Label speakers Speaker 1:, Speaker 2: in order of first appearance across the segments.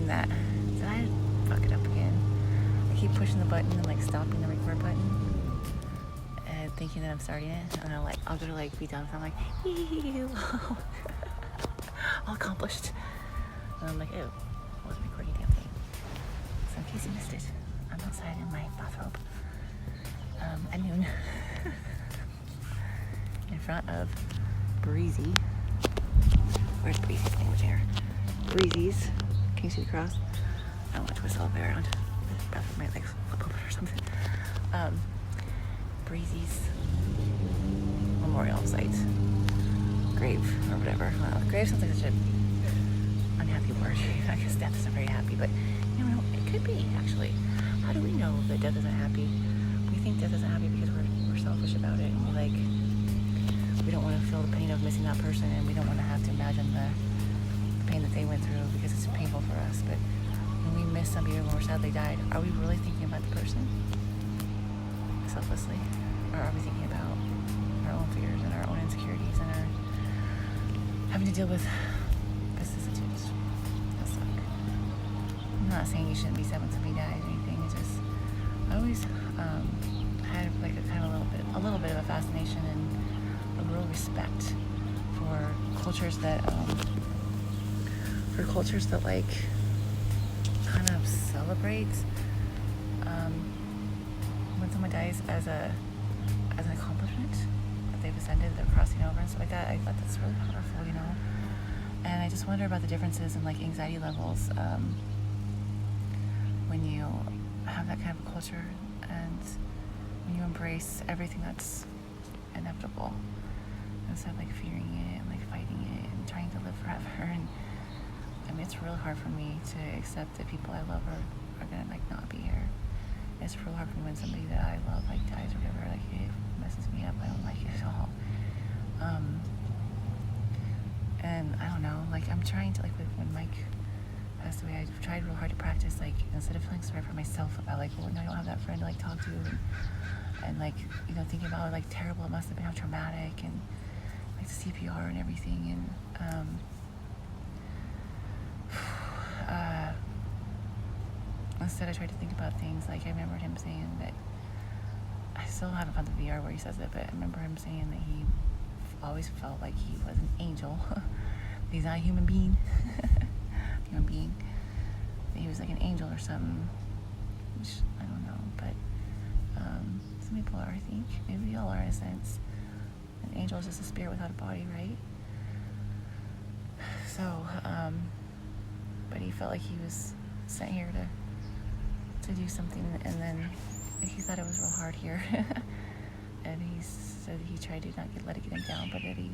Speaker 1: that. Did I fuck it up again? I keep pushing the button and like stopping the record button and thinking that I'm starting it, and I'll go to like be done, and I'm like, ew, all accomplished. And I'm like, ew, I wasn't recording a damn thing. So in case you missed it, I'm outside in my bathrobe at noon in front of Breezy. Where's Breezy's language here? Breezy's. Can you see the cross? I don't want to twist all the way around. Probably my legs flip open or something. Breezy's memorial site. Grave or whatever. Well, grave sounds like such an unhappy word. I guess death isn't very happy, but you know, it could be actually. How do we know that death isn't happy? We think death isn't happy because we're selfish about it, and we don't want to feel the pain of missing that person, and we don't want to have to imagine the pain that they went through because it's painful for us. But when we miss somebody when we're sad they died, are we really thinking about the person selflessly, or are we thinking about our own fears and our own insecurities and our having to deal with vicissitudes that suck? I'm not saying you shouldn't be sad when somebody dies or anything. It's just I always had like a little bit of a fascination and a real respect for cultures that like kind of celebrate when someone dies as an accomplishment that they've ascended, they're crossing over and stuff like that. I thought that's really powerful, you know. And I just wonder about the differences in like anxiety levels when you have that kind of a culture and when you embrace everything that's inevitable instead of like fearing it and like fighting it and trying to live forever. And I mean, it's really hard for me to accept that people I love are gonna like not be here. It's really hard for me when somebody that I love like dies or whatever. Like it messes me up. I don't like it at all. And I don't know. Like I'm trying to like when Mike passed away, I tried real hard to practice like instead of feeling sorry for myself about like, well, no, I don't have that friend to like talk to, and like you know thinking about like terrible it must have been, how traumatic, and like the CPR and everything, and instead I tried to think about things like I remembered him saying that I still haven't found the VR where he says it, but I remember him saying that he always felt like he was an angel. He's not a human being. That he was like an angel or something, which I don't know, but some people are, I think. Maybe we all are in a sense. An angel is just a spirit without a body, right? So, but he felt like he was sent here to do something, and then he thought it was real hard here. And he said he tried to not let it get him down, but that he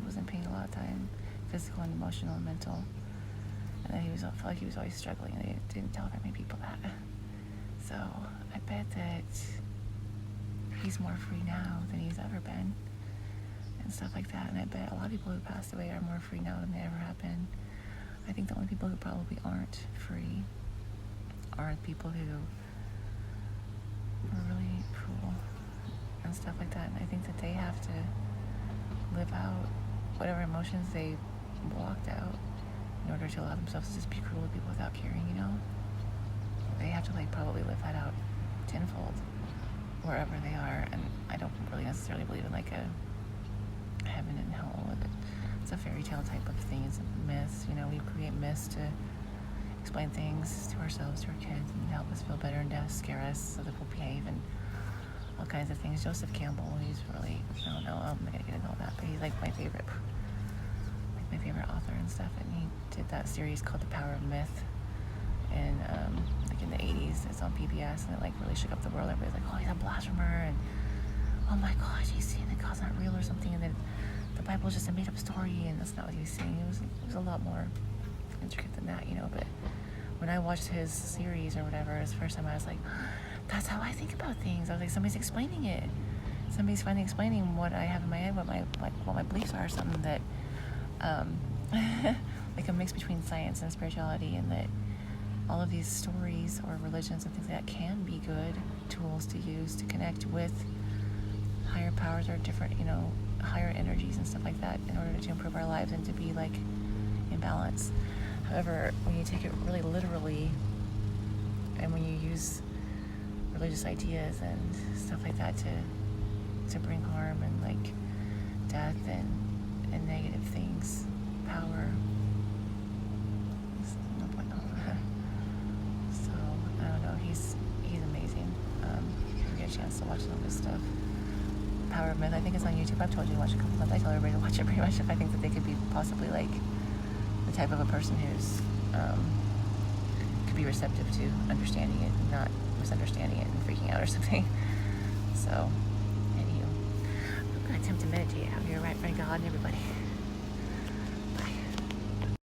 Speaker 1: was in pain a lot of time, physical and emotional and mental, and that he felt like he was always struggling, and they didn't tell very many people that. So I bet that he's more free now than he's ever been and stuff like that. And I bet a lot of people who passed away are more free now than they ever have been. I think the only people who probably aren't free are the people who are really cruel and stuff like that. And I think that they have to live out whatever emotions they blocked out in order to allow themselves to just be cruel to people without caring, you know? They have to like probably live that out tenfold wherever they are. And I don't really necessarily believe in like a heaven and hell. It's a fairy tale type of thing. It's myths, you know. We create myths to explain things to ourselves, to our kids, and help us feel better and to scare us so that we'll behave and all kinds of things. Joseph Campbell, he's really, I don't know, I'm not gonna get into all that, but he's like my favorite author and stuff, and he did that series called The Power of Myth, and like in the 80s. It's on PBS, and it like really shook up the world. Everybody's like, oh, he's a blasphemer, and oh my gosh, he's saying that God's not real or something, and then the Bible's just a made-up story, and that's not what he was saying. It was a lot more intricate than that, you know. But when I watched his series or whatever, it was the first time I was like, that's how I think about things. I was like, somebody's explaining it. Somebody's finally explaining what I have in my head, what my beliefs are, or something that like a mix between science and spirituality, and that all of these stories or religions and things like that can be good tools to use to connect with higher powers or different, you know, higher energies and stuff like that in order to improve our lives and to be like in balance. However, when you take it really literal and when you use religious ideas and stuff like that to bring harm and like death and negative things, power, no point in all of that. So I don't know, he's amazing. If you get a chance to watch some of his stuff. Power of Myth, I think it's on YouTube. I've told you to watch a couple of them. I tell everybody to watch it pretty much if I think that they could be possibly like the type of a person who's could be receptive to understanding it and not misunderstanding it and freaking out or something. So, anywho, I'm going to attempt to meditate out here right in front of God and everybody.